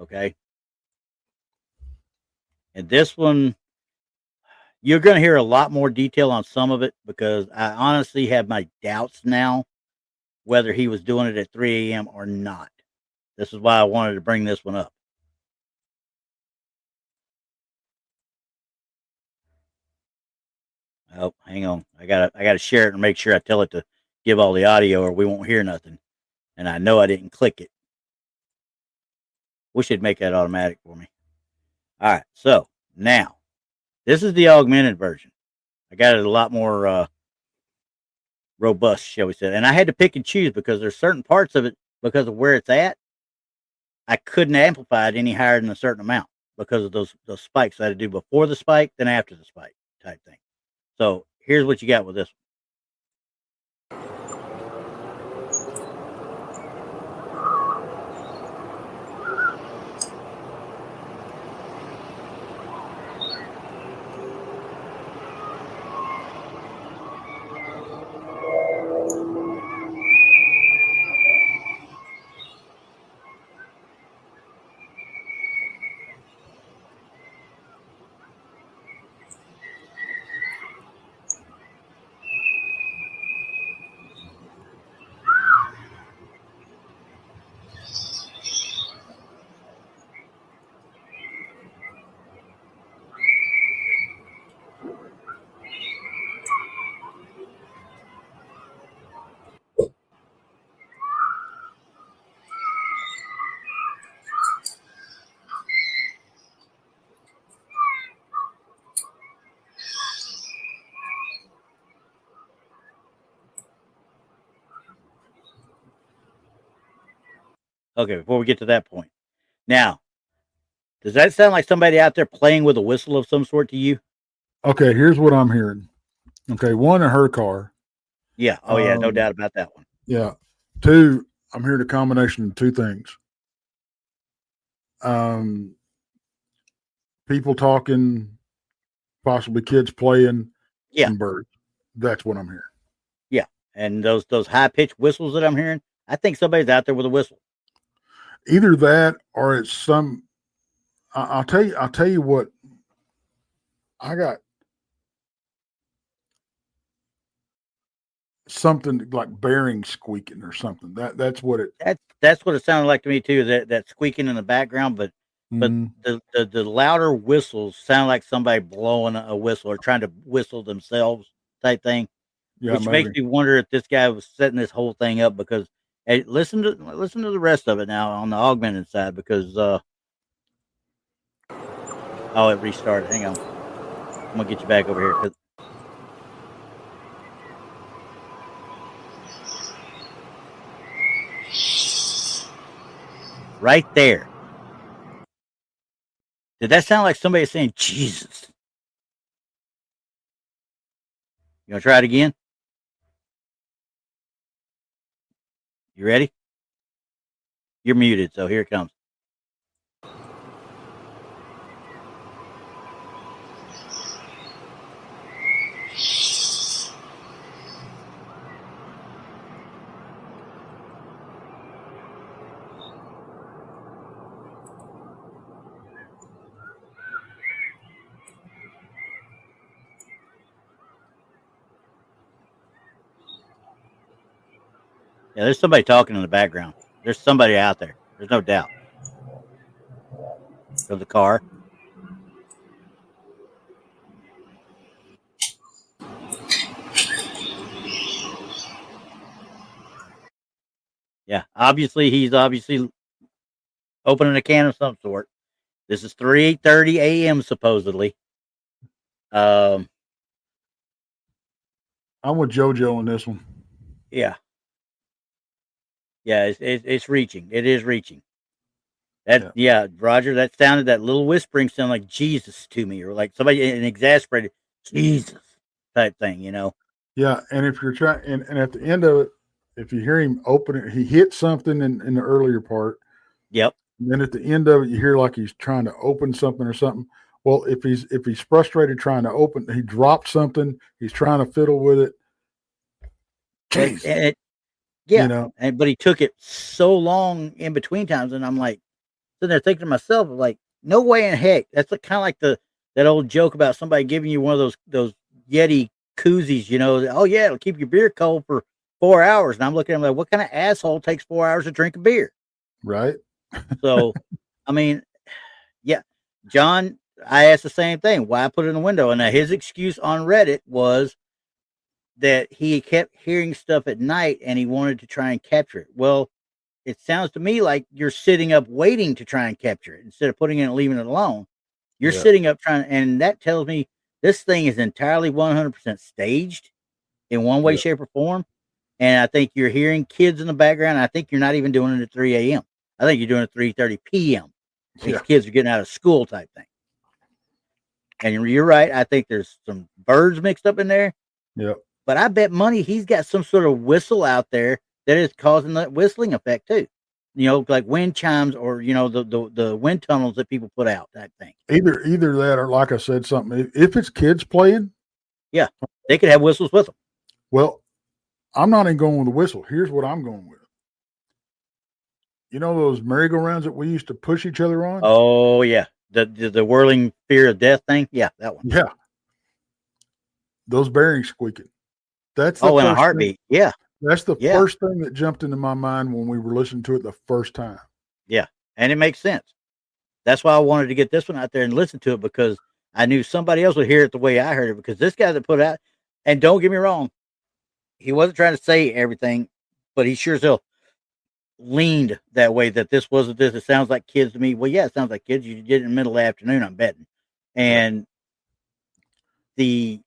Okay, and this one you're gonna hear a lot more detail on some of it because I honestly have my doubts now whether he was doing it at 3 a.m. or not. This is why I wanted to bring this one up. Oh, hang on. I gotta share it and make sure I tell it to give all the audio or we won't hear nothing. And I know I didn't click it. Wish it'd make that automatic for me. All right, so now this is the augmented version. I got it a lot more robust, shall we say. And I had to pick and choose because there's certain parts of it, because of where it's at, I couldn't amplify it any higher than a certain amount because of those spikes I had to do before the spike, then after the spike type thing. So here's what you got with this one. Okay, before we get to that point. Now, does that sound like somebody out there playing with a whistle of some sort to you? Okay, here's what I'm hearing. Okay, one, in her car. Yeah. Oh, yeah. No doubt about that one. Yeah. Two, I'm hearing a combination of two things. People talking, possibly kids playing, Yeah. and birds. That's what I'm hearing. Yeah. And those high pitched whistles that I'm hearing, I think somebody's out there with a whistle. Either that or it's some. I'll tell you what. I got something like bearing squeaking or something. That's what it. That's what it sounded like to me too. That squeaking in the background, but Mm, the louder whistles sound like somebody blowing a whistle or trying to whistle themselves type thing, yeah, which makes maybe. me wonder if this guy was setting this whole thing up because hey, listen to the rest of it now on the augmented side because oh, it restarted. Hang on, I'm gonna get you back over here because right there. Did that sound like somebody saying Jesus? You gonna try it again? You ready? You're muted, so here it comes. Yeah, there's somebody talking in the background. There's somebody out there. There's no doubt. Of the car. Yeah, obviously he's obviously opening a can of some sort. This is 3:30 a.m. supposedly. Um, I'm with JoJo on this one. Yeah, yeah, it's reaching. It is reaching. That yeah, Roger. That little whispering sound like Jesus to me, or like somebody an exasperated Jesus type thing. Yeah, and if you're trying, and at the end of it, if you hear him open it, he hits something in the earlier part. Yep. And then at the end of it, you hear like he's trying to open something or something. Well, if he's frustrated trying to open, he dropped something. He's trying to fiddle with it. Jeez, yeah, but he took it so long in between times, and I'm like sitting there thinking to myself, like, no way in heck. That's kind of like that old joke about somebody giving you one of those Yeti koozies. Oh yeah, it'll keep your beer cold for 4 hours, and I'm looking at him like, what kind of asshole takes 4 hours to drink a beer? Right. So, I mean, yeah, John, I asked the same thing. Why put it in the window? And his excuse on Reddit was that he kept hearing stuff at night and he wanted to try and capture it. Well, it sounds to me like you're sitting up waiting to try and capture it instead of putting it and leaving it alone. You're sitting up trying, and that tells me this thing is entirely 100% staged in one way, shape, or form. And I think you're hearing kids in the background. I think you're not even doing it at 3 a.m. I think you're doing it at 3:30 p.m. These kids are getting out of school type thing. And you're right. I think there's some birds mixed up in there. Yep. But I bet money he's got some sort of whistle out there that is causing that whistling effect too. Like wind chimes or the wind tunnels that people put out, that thing. Either that or, like I said, something. If it's kids playing, yeah, they could have whistles with them. Well, I'm not even going with the whistle. Here's what I'm going with. You know those merry-go-rounds that we used to push each other on? Oh yeah, the whirling fear of death thing. Yeah, that one. Yeah, those bearings squeaking. That's the in a heartbeat. Thing. Yeah, that's the first thing that jumped into my mind when we were listening to it the first time. Yeah, and it makes sense. That's why I wanted to get this one out there and listen to it, because I knew somebody else would hear it the way I heard it. Because this guy that put it out, and don't get me wrong, he wasn't trying to say everything, but he sure as hell leaned that way, that this wasn't this. It sounds like kids to me. Well, yeah, it sounds like kids. You did it in the middle of the afternoon, I'm betting. And the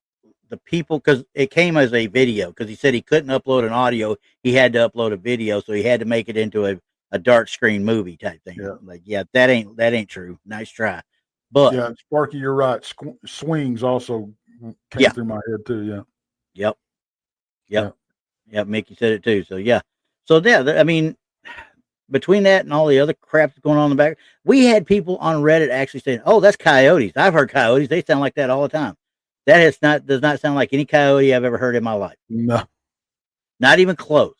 people, because it came as a video, because he said he couldn't upload an audio, he had to upload a video, so he had to make it into a dark screen movie type thing. Like, that ain't true. Nice try. But yeah, Sparky, you're right. Swings also came through my head too. Yeah. Yep. Mickey said it too. So I mean, between that and all the other crap that's going on in the back, we had people on Reddit actually saying, "Oh, that's coyotes. I've heard coyotes. They sound like that all the time." That does not sound like any coyote I've ever heard in my life. No, not even close.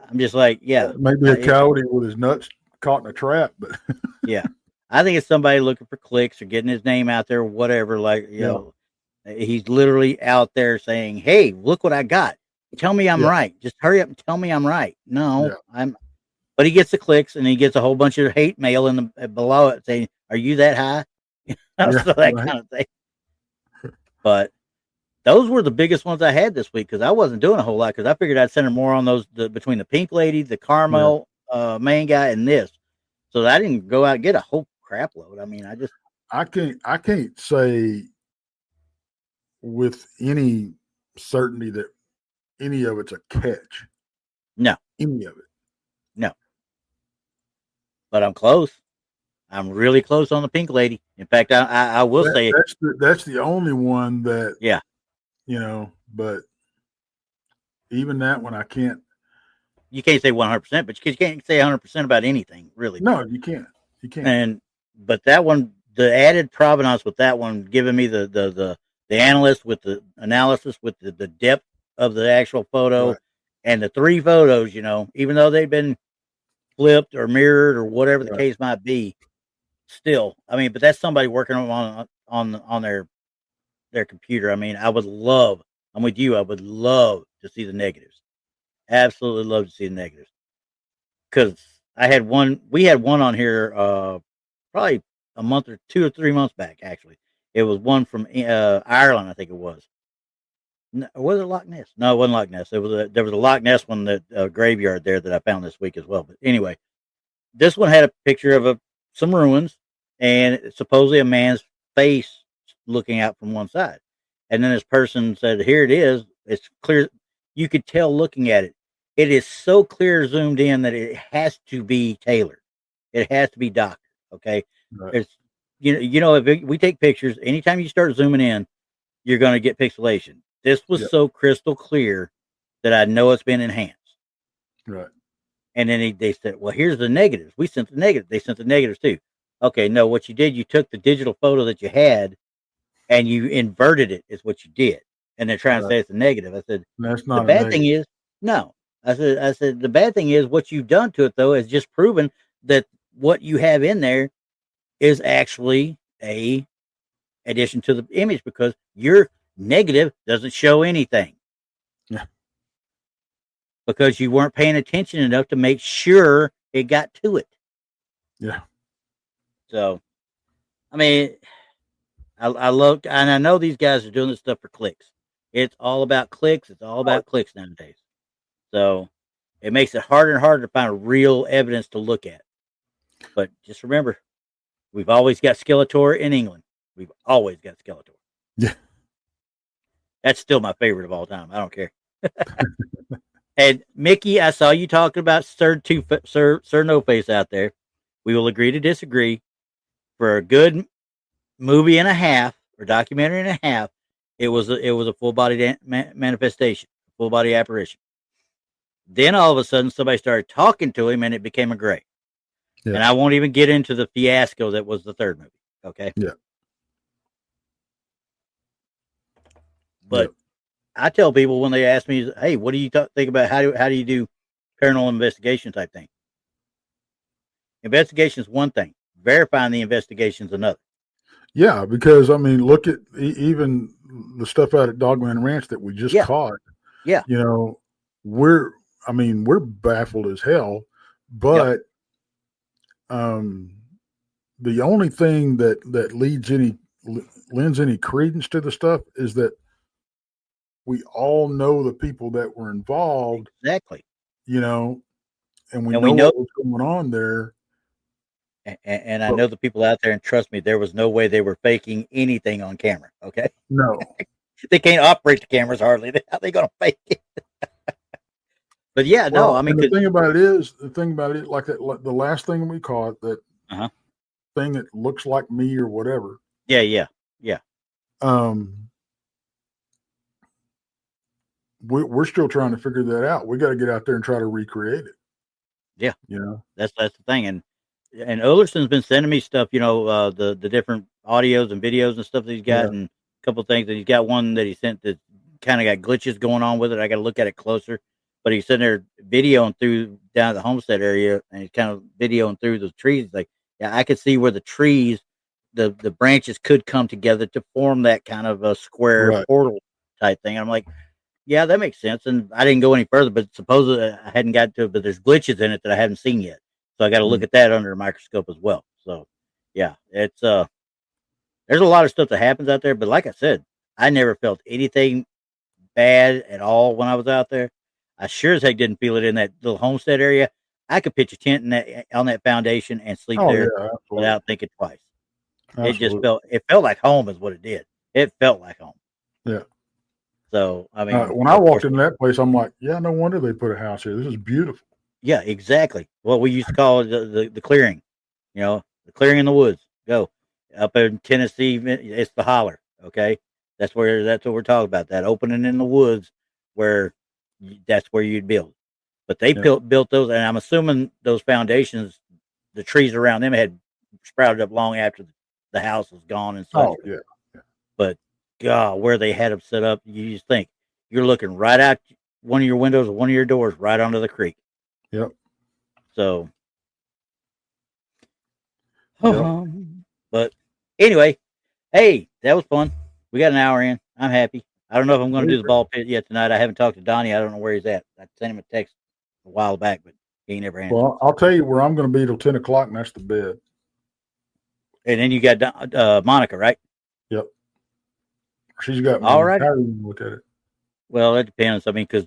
I'm just like, maybe a coyote with his nuts caught in a trap, but yeah, I think it's somebody looking for clicks or getting his name out there, or whatever. Like, he's literally out there saying, "Hey, look what I got. Tell me I'm right. Just hurry up and tell me I'm right." No, but he gets the clicks and he gets a whole bunch of hate mail in the below it saying, "Are you that high?" So that kind of thing. But those were the biggest ones I had this week, because I wasn't doing a whole lot, because I figured I'd center more on those between the Pink Lady, the Carmel main guy, and this. So I didn't go out and get a whole crap load. I mean, I can't say with any certainty that any of it's a catch. No. Any of it. No. But I'm close. I'm really close on the Pink Lady. In fact, I will say that's the only one that but even that one I can't. You can't say 100%, but you can't say 100% about anything, really. No, you can't. But that one, the added provenance with that one, giving me the analyst with the analysis with the depth of the actual photo, and the three photos, even though they've been flipped or mirrored or whatever the case might be, still, I mean, but that's somebody working on their computer. I mean, I'm with you. I would love to see the negatives. Absolutely love to see the negatives. Because we had one on here, probably a month or 2 or 3 months back, actually. It was one from Ireland, I think it was. No, was it Loch Ness? No, it wasn't Loch Ness. There was a Loch Ness one, that graveyard there, that I found this week as well. But anyway, this one had a picture of some ruins, and supposedly a man's face looking out from one side. And then this person said, "Here it is," It's clear. You could tell looking at it. It is so clear zoomed in that it has to be tailored. It has to be doctored. Okay. Right. It's if we take pictures, anytime you start zooming in, you're going to get pixelation. This was Yep. so crystal clear that I know it's been enhanced. Right. And then they said, well, here's the negatives. We sent the negative. They sent the negatives too. Okay, no, what you did, you took the digital photo that you had and you inverted it, is what you did. And they're trying to Right. say it's a negative. I said, That's the not a bad thing negative. is, no. I said, the bad thing is what you've done to it, though, is just proven that what you have in there is actually a addition to the image because your negative doesn't show anything. Yeah. Because you weren't paying attention enough to make sure it got to it. Yeah. So, I mean, I love, and I know these guys are doing this stuff for clicks. It's all about clicks. It's all about clicks nowadays. So, it makes it harder and harder to find real evidence to look at. But just remember, we've always got Skeletor in England. We've always got Skeletor. Yeah. That's still my favorite of all time. I don't care. And Mickey, I saw you talking about Sir No Face out there. We will agree to disagree. For a good movie and a half or documentary and a half, it was a full body manifestation, full body apparition. Then all of a sudden, somebody started talking to him, and it became a gray. Yeah. And I won't even get into the fiasco that was the third movie. Okay. Yeah. But Yep. I tell people when they ask me, "Hey, what do you think about how do you do paranormal investigation type thing?" Investigation is one thing. Verifying the investigation is another. Yeah, because I mean, look at even the stuff out at Dogman Ranch that we just caught. Yeah. You know, we're baffled as hell, but the only thing that lends any credence to the stuff is that we all know the people that were involved. Exactly. You know, and we we know know what was going on there. And I know the people out there, and trust me, there was no way they were faking anything on camera. Okay. No. They can't operate the cameras hardly. How are they going to fake it? But yeah, well, no, I mean, the thing about it, like that, like the last thing we caught, that thing that looks like me or whatever. Yeah. We're still trying to figure that out. We got to get out there and try to recreate it. Yeah, you know, that's the thing. And Olerson's been sending me stuff, the different audios and videos and stuff that he's got, and a couple of things that he's got. One that he sent that kind of got glitches going on with it. I got to look at it closer. But he's sitting there videoing through down at the homestead area, and he's kind of videoing through the trees. He's like, yeah, I could see where the trees, the branches could come together to form that kind of a square portal type thing. And I'm like, yeah, that makes sense. And I didn't go any further, but supposedly I hadn't got to it, but there's glitches in it that I haven't seen yet. So I got to look at that under a microscope as well. So yeah, it's there's a lot of stuff that happens out there, but like I said, I never felt anything bad at all when I was out there. I sure as heck didn't feel it in that little homestead area. I could pitch a tent on that foundation and sleep there without thinking twice. Absolutely. It felt like home is what it did. It felt like home. Yeah. So, I mean, when I walked into that place, I'm like, yeah, no wonder they put a house here. This is beautiful. Yeah, exactly. What we used to call the clearing, the clearing in the woods. Go up in Tennessee, it's the holler. Okay, that's what we're talking about. That opening in the woods where that's where you'd build. But they built those, and I'm assuming those foundations, the trees around them had sprouted up long after the house was gone and such. Oh yeah. But God, where they had them set up, you just think you're looking right out one of your windows or one of your doors right onto the creek. Yep. So, but anyway, hey, that was fun. We got an hour in. I'm happy. I don't know if I'm going to do the ball pit yet tonight. I haven't talked to Donnie. I don't know where he's at. I sent him a text a while back, but he ain't never answered. Well, I'll tell you where I'm going to be till 10 o'clock, and that's the bed. And then you got Monica, right? Yep. She's got me. All right. How do you look at it? Well, it depends. I mean, because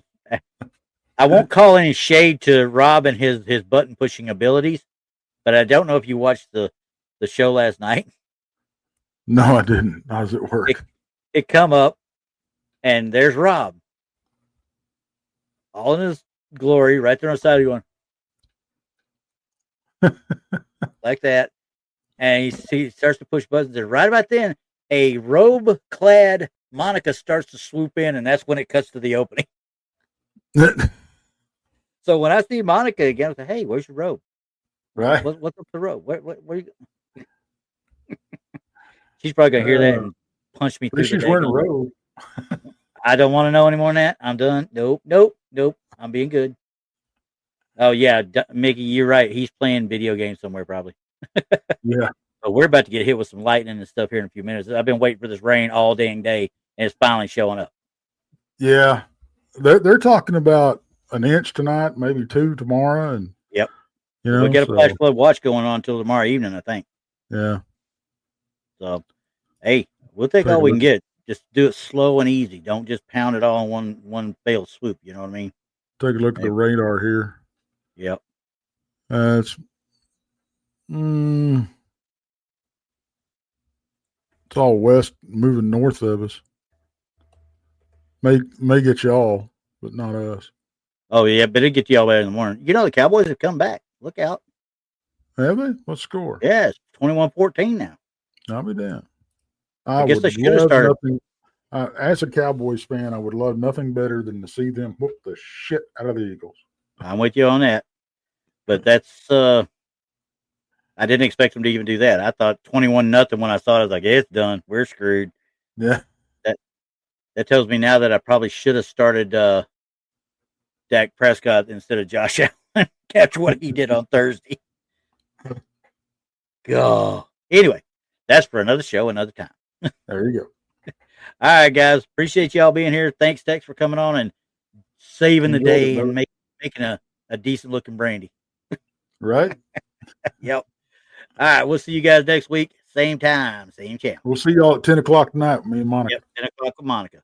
I won't call any shade to Rob and his button pushing abilities, but I don't know if you watched the show last night. No, I didn't. I was at work. It come up, and there's Rob, all in his glory, right there on the side of you, going like that. And he starts to push buttons. And right about then, a robe-clad Monica starts to swoop in, and that's when it cuts to the opening. So when I see Monica again, I say, "Hey, where's your robe? Right. What's up the robe? Where you?" She's probably gonna hear that and punch me At through least the she's wearing a day. robe. I don't want to know any more than that. I'm done. Nope. I'm being good. Oh yeah, Mickey, you're right. He's playing video games somewhere probably. Yeah. But we're about to get hit with some lightning and stuff here in a few minutes. I've been waiting for this rain all dang day, and it's finally showing up. Yeah. They're talking about an inch tonight, maybe 2 tomorrow, and Yep. you We know, got a flash so flood watch going on until tomorrow evening, I think. yeah. So, hey, we'll take Take all a we look. can get. Just do it slow and easy. Don't just pound it all in one fail swoop. You know what I mean? Take a look at the radar here. Yep. It's mm, it's all west, moving north of us. May get y'all, but not us. Oh yeah, but it'll get you all better in the morning. You know the Cowboys have come back. Look out. Have they? What score? Yeah, it's 21-14 now. I'll be damned. I I guess would they should have love started. nothing. As a Cowboys fan, I would love nothing better than to see them whoop the shit out of the Eagles. I'm with you on that. But that's I didn't expect them to even do that. I thought 21-0 when I saw it. I was like, it's done. We're screwed. Yeah. That that tells me now that I probably should have started Dak Prescott instead of Josh Allen after what he did on Thursday. God. Anyway, that's for another show, another time. There you go. All right, guys. Appreciate y'all being here. Thanks, Tex, for coming on and saving the Enjoyed it, day brother. and making a decent looking brandy. Right? Yep. All right. We'll see you guys next week. Same time, same channel. We'll see y'all at 10 o'clock tonight, me and Monica. Yep. 10 o'clock with Monica.